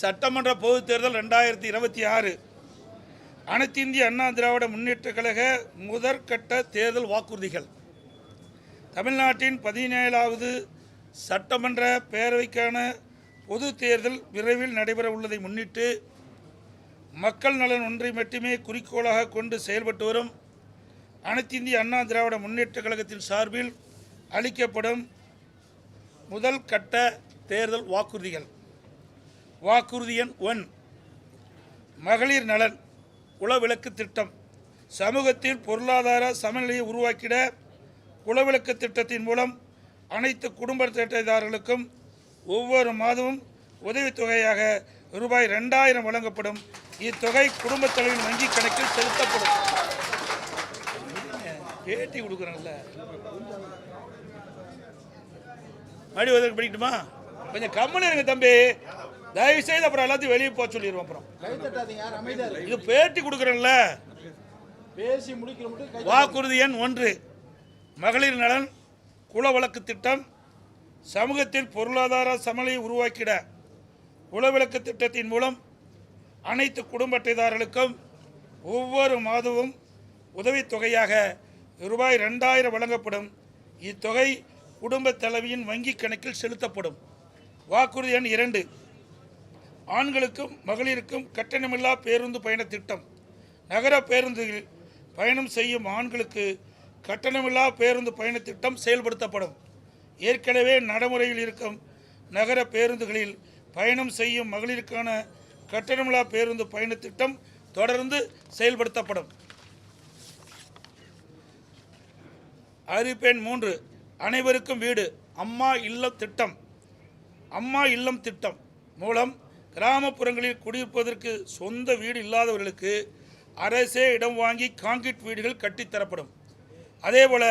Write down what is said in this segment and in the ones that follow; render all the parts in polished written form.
சட்டமன்ற பொதுத் தேர்தல் 2026 அனைத்து இந்திய அண்ணா திராவிட முன்னேற்ற கழக முதற்கட்ட தேர்தல் வாக்குறுதிகள். தமிழ்நாட்டின் 17வது சட்டமன்ற பேரவைக்கான பொது தேர்தல் விரைவில் நடைபெற உள்ளதை முன்னிட்டு மக்கள் நலன் ஒன்றை மட்டுமே குறிக்கோளாக கொண்டு செயல்பட்டு வரும் அனைத்து இந்திய அண்ணா திராவிட முன்னேற்ற கழகத்தின் சார்பில் அளிக்கப்படும் முதல் கட்ட தேர்தல் வாக்குறுதிகள். வாக்குறுதி எண் 1, மகளிர் நலன் குலவிளக்கு திட்டம். சமூகத்தில் பொருளாதார சமநிலையை உருவாக்கிட குலவிளக்கு திட்டத்தின் மூலம் அனைத்து குடும்ப அட்டைதாரர்களுக்கும் ஒவ்வொரு மாதமும் உதவித்தொகையாக ரூபாய் 2000 வழங்கப்படும். இத்தொகை குடும்பத் தலைவரின் வங்கி கணக்கில் செலுத்தப்படும். பேட்டி கொடுக்குறாங்கல்ல, மறுபடியும் படிக்கட்டுமா? கொஞ்சம் கம்மனு இருங்க தம்பி, தயவு செய்து. அப்புறம் எல்லாத்தையும் வெளியே போக சொல்லிடுவோம். அப்புறம் இது பேட்டி கொடுக்குறேன்ல. வாக்குறுதி எண் 1, மகளிர் நலன் குலவிளக்கு திட்டம். சமூகத்தில் பொருளாதார சமநிலையை உருவாக்கிட குலவிளக்கு திட்டத்தின் மூலம் அனைத்து குடும்ப அட்டைதாரர்களுக்கும் ஒவ்வொரு மாதமும் உதவித்தொகையாக ரூபாய் 2000 வழங்கப்படும். இத்தொகை குடும்ப தலைவியின் வங்கி கணக்கில் செலுத்தப்படும். வாக்குறுதி எண் 2, ஆண்களுக்கும் மகளிருக்கும் கட்டணமில்லா பேருந்து பயண திட்டம். நகர பேருந்துகளில் பயணம் செய்யும் ஆண்களுக்கு கட்டணமில்லா பேருந்து பயண திட்டம் செயல்படுத்தப்படும். ஏற்கனவே நடைமுறையில் இருக்கும் நகர பேருந்துகளில் பயணம் செய்யும் மகளிருக்கான கட்டணமில்லா பேருந்து பயண திட்டம் தொடர்ந்து செயல்படுத்தப்படும். அறிவிப்பு எண் 3, அனைவருக்கும் வீடு அம்மா இல்லம் திட்டம். அம்மா இல்லம் திட்டம் மூலம் கிராமப்புறங்களில் குடியிருப்பதற்கு சொந்த வீடு இல்லாதவர்களுக்கு அரசே இடம் வாங்கி கான்கிரீட் வீடுகள் கட்டித்தரப்படும். அதேபோல்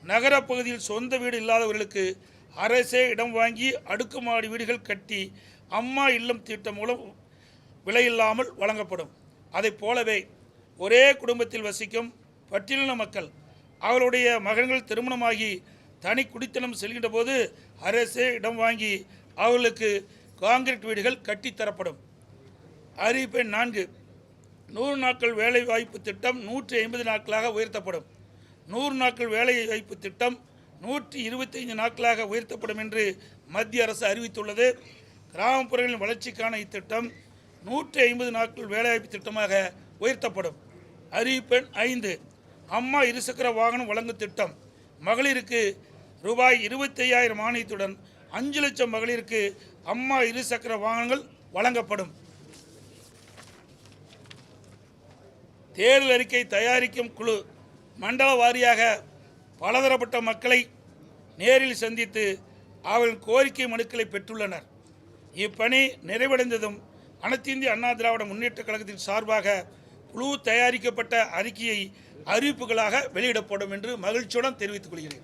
நகரப்பகுதியில் சொந்த வீடு இல்லாதவர்களுக்கு அரசே இடம் வாங்கி அடுக்குமாடி வீடுகள் கட்டி அம்மா இல்லம் திட்டம் மூலம் விலையில்லாமல் வழங்கப்படும். அதை போலவே ஒரே குடும்பத்தில் வசிக்கும் பட்டியலின மக்கள் அவருடைய மகன்கள் திருமணமாகி தனி குடித்தனம் செல்கின்ற போது அரசே இடம் வாங்கி அவர்களுக்கு கான்கிரீட் வீடுகள் கட்டித்தரப்படும். அறிவிப்பு எண் 4, 100 நாட்கள் வேலை வாய்ப்பு திட்டம் 150 நாட்களாக உயர்த்தப்படும். 100 நாட்கள் வேலை வாய்ப்பு திட்டம் 125 நாட்களாக உயர்த்தப்படும் என்று மத்திய அரசு அறிவித்துள்ளது. கிராமப்புறங்களின் வளர்ச்சிக்கான இத்திட்டம் 150 நாட்கள் வேலைவாய்ப்பு திட்டமாக உயர்த்தப்படும். அறிவிப்பு எண் 5, அம்மா இருசக்கர வாகனம் வழங்கும் திட்டம். மகளிருக்கு ரூபாய் 25,000 மானியத்துடன் 5 லட்சம் மகளிருக்கு அம்மா இருசக்கர வாகனங்கள் வழங்கப்படும். தேர்தல் அறிக்கை தயாரிக்கும் குழு மண்டல வாரியாக பலதரப்பட்ட மக்களை நேரில் சந்தித்து அவர்களின் கோரிக்கை மனுக்களை பெற்றுள்ளனர். இப்பணி நிறைவடைந்ததும் அனைத்து இந்திய அண்ணா திராவிட முன்னேற்ற கழகத்தின் சார்பாக குழு தயாரிக்கப்பட்ட அறிக்கையை அறிவிப்புகளாக வெளியிடப்படும் என்று மகிழ்ச்சியுடன் தெரிவித்துக் கொள்கிறேன்.